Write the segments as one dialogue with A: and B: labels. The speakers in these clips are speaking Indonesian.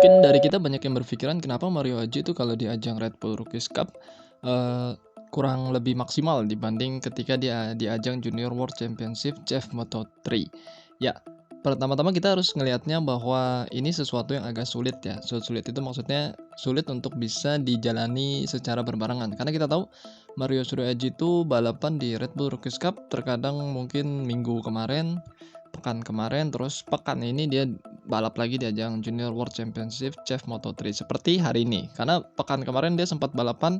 A: Mungkin dari kita banyak yang berpikiran kenapa Mario Aji itu kalau di ajang Red Bull Rookies Cup, eee, kurang lebih maksimal dibanding ketika dia di ajang Junior World Championship CEF Moto3. Ya, pertama-tama kita harus ngelihatnya bahwa ini sesuatu yang agak sulit ya, sulit itu maksudnya sulit untuk bisa dijalani secara berbarengan. Karena kita tahu Mario Suryaji itu balapan di Red Bull Rookies Cup terkadang mungkin minggu kemarin, pekan kemarin, terus pekan ini dia balap lagi di ajang Junior World Championship CEF Moto3 seperti hari ini. Karena pekan kemarin dia sempat balapan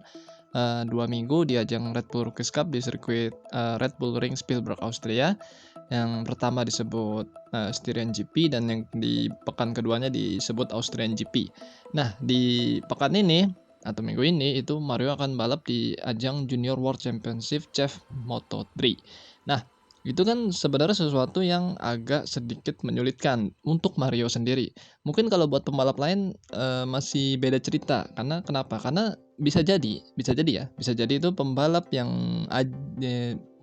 A: 2 minggu di ajang Red Bull Rookies Cup di sirkuit Red Bull Ring Spielberg Austria. Yang pertama disebut Styrian GP dan yang di pekan keduanya disebut Austrian GP. Nah, di pekan ini atau minggu ini itu Mario akan balap di ajang Junior World Championship CEF Moto3. Nah, itu kan sebenarnya sesuatu yang agak sedikit menyulitkan untuk Mario sendiri. Mungkin kalau buat pembalap lain, masih beda cerita, karena kenapa? Karena bisa jadi itu pembalap yang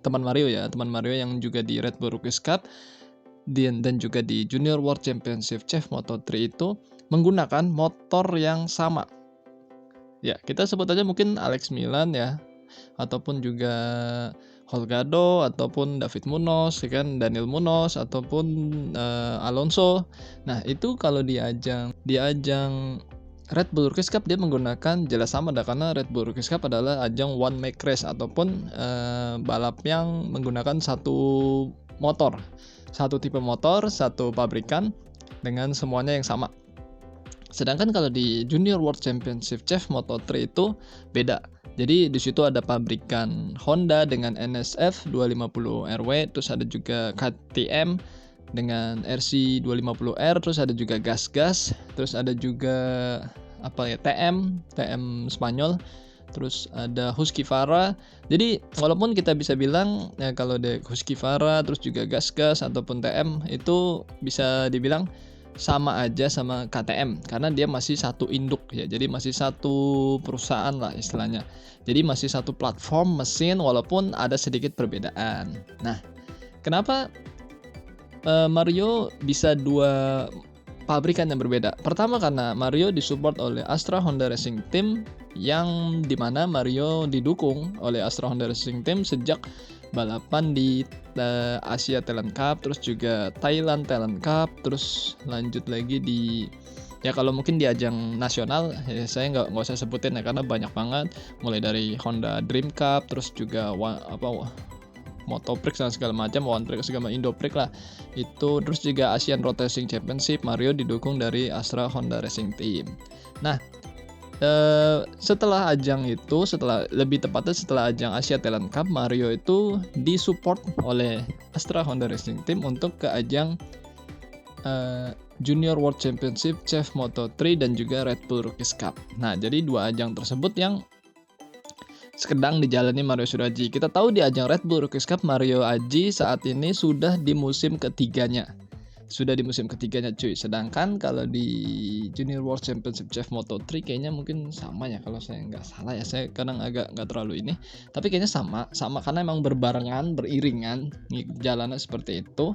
A: teman Mario ya, teman Mario yang juga di Red Bull Rookies Cup dan juga di Junior World Championship CEF Moto3 itu menggunakan motor yang sama. Ya, kita sebut aja mungkin Alex Milan ya, ataupun juga Holgado, ataupun David Munoz, ya kan, Daniel Munoz, ataupun Alonso. Nah, itu kalau di ajang Red Bull Rookies Cup dia menggunakan jelas sama dah, karena Red Bull Rookies Cup adalah ajang one make race ataupun balap yang menggunakan satu motor, satu tipe motor, satu pabrikan dengan semuanya yang sama. Sedangkan kalau di Junior World Championship CEF Moto3 itu beda. Jadi di situ ada pabrikan Honda dengan NSF 250 RW, terus ada juga KTM dengan RC 250R, terus ada juga Gas-Gas, terus ada juga TM Spanyol, terus ada Husqvarna. Jadi walaupun kita bisa bilang ya kalau ada Husqvarna terus juga Gas-Gas ataupun TM itu bisa dibilang sama aja sama KTM karena dia masih satu induk ya, jadi masih satu perusahaan lah istilahnya, jadi masih satu platform mesin walaupun ada sedikit perbedaan. Nah, kenapa Mario bisa dua pabrikan yang berbeda? Pertama karena Mario disupport oleh Astra Honda Racing Team, yang dimana Mario didukung oleh Astra Honda Racing Team sejak balapan di Asia Talent Cup, terus juga Thailand Talent Cup, terus lanjut lagi di kalau mungkin di ajang nasional ya saya nggak usah sebutin ya karena banyak banget, mulai dari Honda Dream Cup, terus juga Motoprix dan segala macam, One Prix segala Indoprix lah itu, terus juga Asian Road Racing Championship Mario didukung dari Astra Honda Racing Team. Nah, setelah ajang itu, lebih tepatnya setelah ajang Asia Talent Cup, Mario itu disupport oleh Astra Honda Racing Team untuk ke ajang Junior World Championship CEF Moto3 dan juga Red Bull Rookies Cup. Nah, jadi dua ajang tersebut yang sedang dijalani Mario Suryaji. Kita tahu di ajang Red Bull Rookies Cup Mario Aji saat ini sudah di musim ketiganya. Cuy. Sedangkan kalau di Junior World Championship CEF Moto3 kayaknya mungkin sama ya, kalau saya nggak salah ya, saya kadang agak nggak terlalu ini, tapi kayaknya sama karena emang berbarengan, beriringan jalannya seperti itu.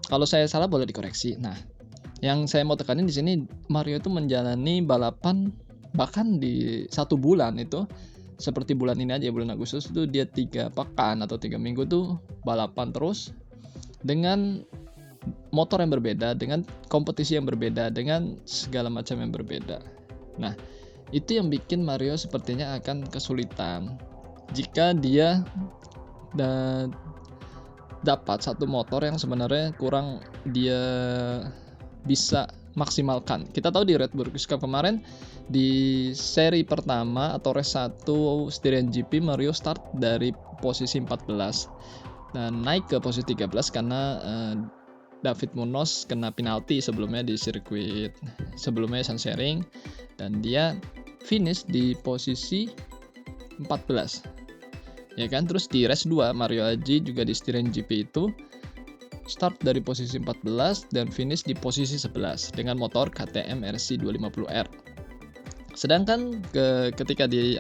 A: Kalau saya salah boleh dikoreksi. Nah, yang saya mau tekanin di sini, Mario itu menjalani balapan bahkan di 1 bulan itu, seperti bulan ini aja, bulan Agustus itu dia 3 pekan atau 3 minggu tuh balapan terus dengan motor yang berbeda, dengan kompetisi yang berbeda, dengan segala macam yang berbeda. Nah, itu yang bikin Mario sepertinya akan kesulitan jika dia dapat satu motor yang sebenarnya kurang dia bisa maksimalkan. Kita tahu di Red Bull Rookies Cup kemarin di seri pertama atau race 1 Styrian GP Mario start dari posisi 14 dan naik ke posisi 13 karena David Munoz kena penalti sebelumnya di sirkuit sebelumnya Shanghai, dan dia finish di posisi 14. Ya kan, terus di race 2 Mario Aji juga di Styrian GP itu start dari posisi 14 dan finish di posisi 11 dengan motor KTM RC 250R. Sedangkan ketika di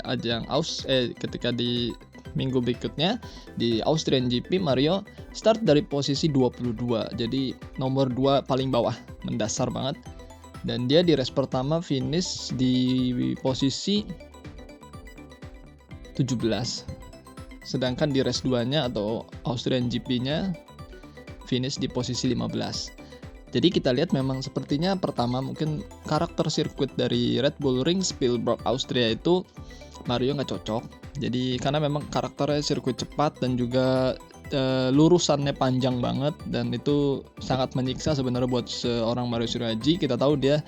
A: minggu berikutnya di Austrian GP Mario start dari posisi 22, jadi nomor 2 paling bawah, mendasar banget. Dan dia di race pertama finish di posisi 17. Sedangkan di race 2-nya atau Austrian GP-nya finish di posisi 15. Jadi kita lihat memang sepertinya pertama mungkin karakter sirkuit dari Red Bull Ring Spielberg Austria itu Mario nggak cocok. Jadi karena memang karakternya sirkuit cepat dan juga lurusannya panjang banget, dan itu sangat menyiksa sebenarnya buat seorang Mario Shiraji. Kita tahu dia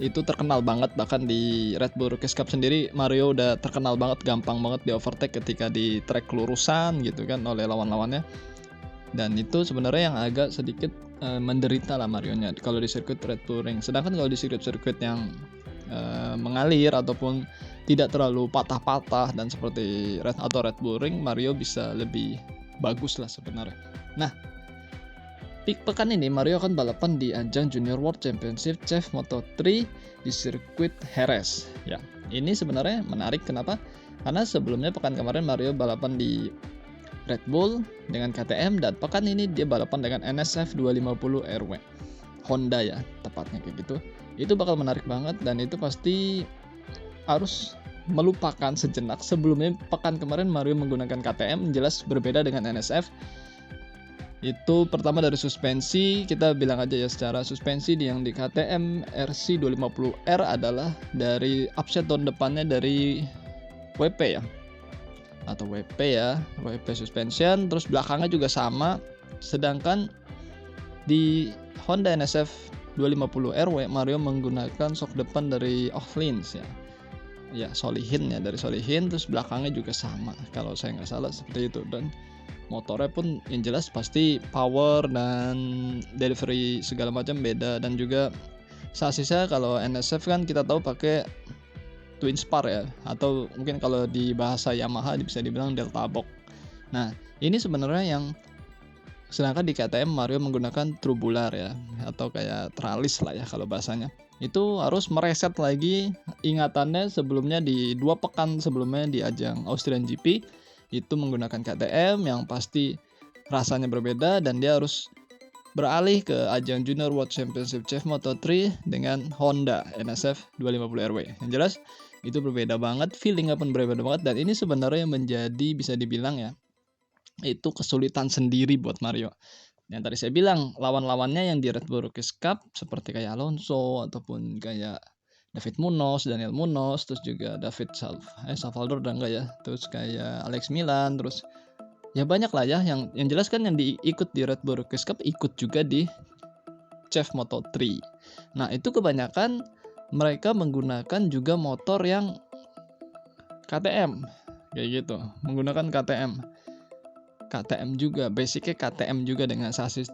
A: itu terkenal banget, bahkan di Red Bull Rookies Cup sendiri Mario udah terkenal banget gampang banget di overtake ketika di trek lurusan gitu kan oleh lawan-lawannya. Dan itu sebenarnya yang agak sedikit menderita lah Mario-nya kalau di sirkuit Red Bull Ring. Sedangkan kalau di sirkuit yang mengalir ataupun tidak terlalu patah-patah dan seperti Red Bull Ring, Mario bisa lebih bagus lah sebenarnya. Nah, pekan ini Mario akan balapan di ajang Junior World Championship CEF Moto3 di sirkuit Jerez. Ya, ini sebenarnya menarik. Kenapa? Karena sebelumnya pekan kemarin Mario balapan di Red Bull dengan KTM, dan pekan ini dia balapan dengan NSF 250 RW Honda ya, tepatnya kayak gitu. Itu bakal menarik banget, dan itu pasti harus melupakan sejenak. Sebelumnya pekan kemarin Mario menggunakan KTM, jelas berbeda dengan NSF. Itu pertama dari suspensi, kita bilang aja ya secara suspensi yang di KTM RC 250R adalah dari upset tahun depannya dari WP ya, atau WP ya, WP suspension, terus belakangnya juga sama. Sedangkan di Honda NSF 250 RW Mario menggunakan shock depan dari Öhlins ya Solihin ya, dari Solihin, terus belakangnya juga sama kalau saya nggak salah seperti itu. Dan motornya pun yang jelas pasti power dan delivery segala macam beda. Dan juga sasisnya kalau NSF kan kita tahu pakai twin spar ya, atau mungkin kalau di bahasa Yamaha bisa dibilang delta box. Nah, ini sebenarnya yang sedangkan di KTM Mario menggunakan tubular ya, atau kayak tralis lah ya kalau bahasanya. Itu harus mereset lagi ingatannya sebelumnya di 2 pekan sebelumnya di ajang Austrian GP itu menggunakan KTM yang pasti rasanya berbeda, dan dia harus beralih ke ajang Junior World Championship CEF Moto3 dengan Honda NSF 250 RW. Yang jelas itu berbeda banget, feelingnya pun berbeda banget, dan ini sebenarnya menjadi bisa dibilang ya itu kesulitan sendiri buat Mario. Yang tadi saya bilang lawan-lawannya yang di Red Bull Rookies Cup seperti kayak Alonso ataupun kayak David Munoz, Daniel Munoz, terus juga David Salvador udah enggak ya, terus kayak Alex Milan, terus ya banyak lah ya yang jelas kan yang diikut di Red Bull Rookies Cup ikut juga di CEF Moto3. Nah, itu kebanyakan mereka menggunakan juga motor yang KTM kayak gitu, menggunakan KTM juga, basicnya KTM juga dengan sasis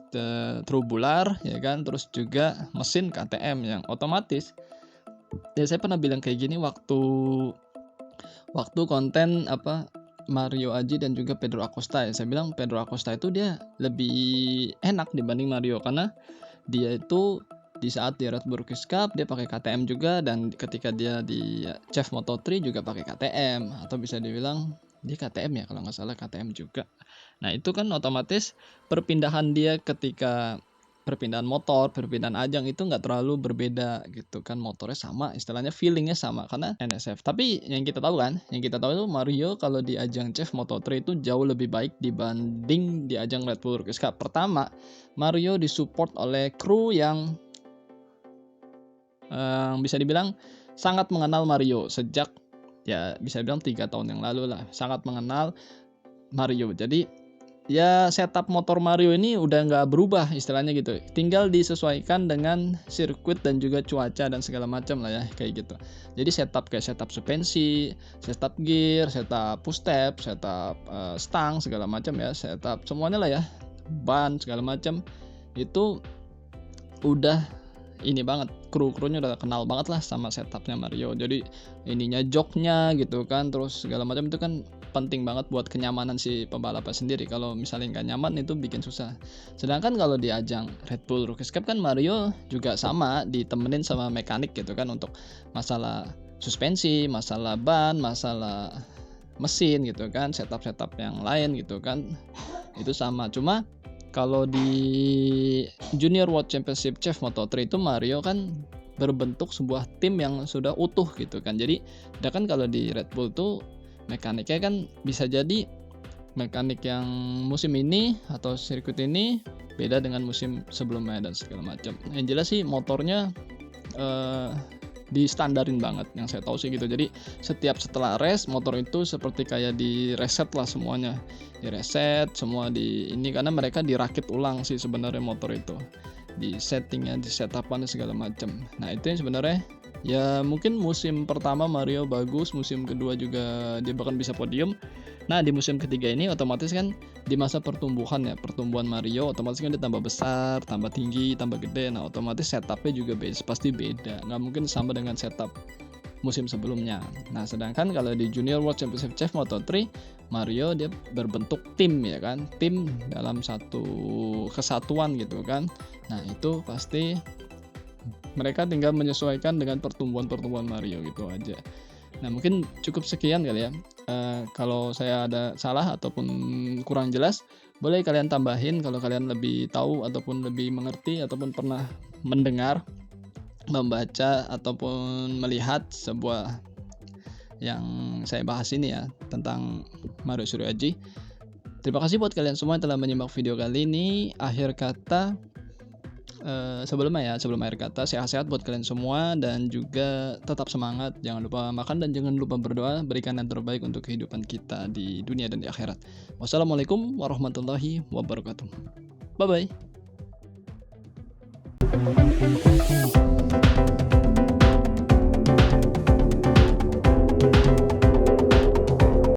A: tubular ya kan, terus juga mesin KTM yang otomatis. Ya saya pernah bilang kayak gini waktu konten Mario Aji dan juga Pedro Acosta ya. Saya bilang Pedro Acosta itu dia lebih enak dibanding Mario, karena dia itu di saat di Red Bull Rookies Cup dia pakai KTM juga, dan ketika dia di CEF Moto3 juga pakai KTM, atau bisa dibilang dia KTM ya kalau nggak salah, KTM juga. Nah itu kan otomatis perpindahan dia ketika perpindahan motor, perpindahan ajang itu nggak terlalu berbeda gitu kan, motornya sama, istilahnya feelingnya sama karena NSF. Tapi yang kita tahu itu Mario kalau di ajang CEF Moto3 itu jauh lebih baik dibanding di ajang Red Bull Rookies Cup. Pertama, Mario disupport oleh kru yang bisa dibilang sangat mengenal Mario sejak ya bisa dibilang 3 tahun yang lalu lah, sangat mengenal Mario. Jadi ya setup motor Mario ini udah nggak berubah istilahnya gitu, tinggal disesuaikan dengan sirkuit dan juga cuaca dan segala macam lah ya kayak gitu. Jadi kayak setup suspensi, setup gear, setup push step, setup stang segala macam ya, setup semuanya lah ya, ban segala macam itu udah ini banget, kru-krunya udah kenal banget lah sama setupnya Mario. Jadi ininya joknya gitu kan, terus segala macam itu kan penting banget buat kenyamanan si pembalapnya sendiri. Kalau misalnya nggak nyaman itu bikin susah. Sedangkan kalau di ajang Red Bull Rookies Cup kan Mario juga sama ditemenin sama mekanik gitu kan, untuk masalah suspensi, masalah ban, masalah mesin gitu kan, setup yang lain gitu kan, itu sama. Cuma kalau di Junior World Championship CEF Moto3 itu Mario kan berbentuk sebuah tim yang sudah utuh gitu kan. Jadi sedangkan kalau di Red Bull tuh mekaniknya kan bisa jadi mekanik yang musim ini atau sirkuit ini beda dengan musim sebelumnya dan segala macam. Yang jelas sih motornya eh, distandarin banget yang saya tahu sih gitu. Jadi setiap setelah race motor itu seperti kayak di reset lah semuanya, di reset semua di ini karena mereka dirakit ulang sih sebenarnya motor itu, di settingnya, di setupan segala macam. Nah itu yang sebenarnya ya mungkin musim pertama Mario bagus, musim kedua juga dia bahkan bisa podium. Nah di musim ketiga ini otomatis kan di masa pertumbuhan ya, pertumbuhan Mario otomatis kan dia tambah besar, tambah tinggi, tambah gede. Nah otomatis setupnya juga pasti beda, nggak mungkin sama dengan setup musim sebelumnya. Nah sedangkan kalau di Junior World Championship Chef Moto3 Mario dia berbentuk tim ya kan, tim dalam satu kesatuan gitu kan. Nah itu pasti mereka tinggal menyesuaikan dengan pertumbuhan Mario gitu aja. Nah mungkin cukup sekian kali ya. Kalau saya ada salah ataupun kurang jelas, boleh kalian tambahin kalau kalian lebih tahu ataupun lebih mengerti ataupun pernah mendengar, membaca ataupun melihat sebuah yang saya bahas ini ya tentang Mario Suryaji. Terima kasih buat kalian semua yang telah menyimak video kali ini. Akhir kata sebelum akhir kata sehat-sehat buat kalian semua dan juga tetap semangat, jangan lupa makan dan jangan lupa berdoa, berikan yang terbaik untuk kehidupan kita di dunia dan di akhirat. Wassalamualaikum warahmatullahi wabarakatuh. Bye bye.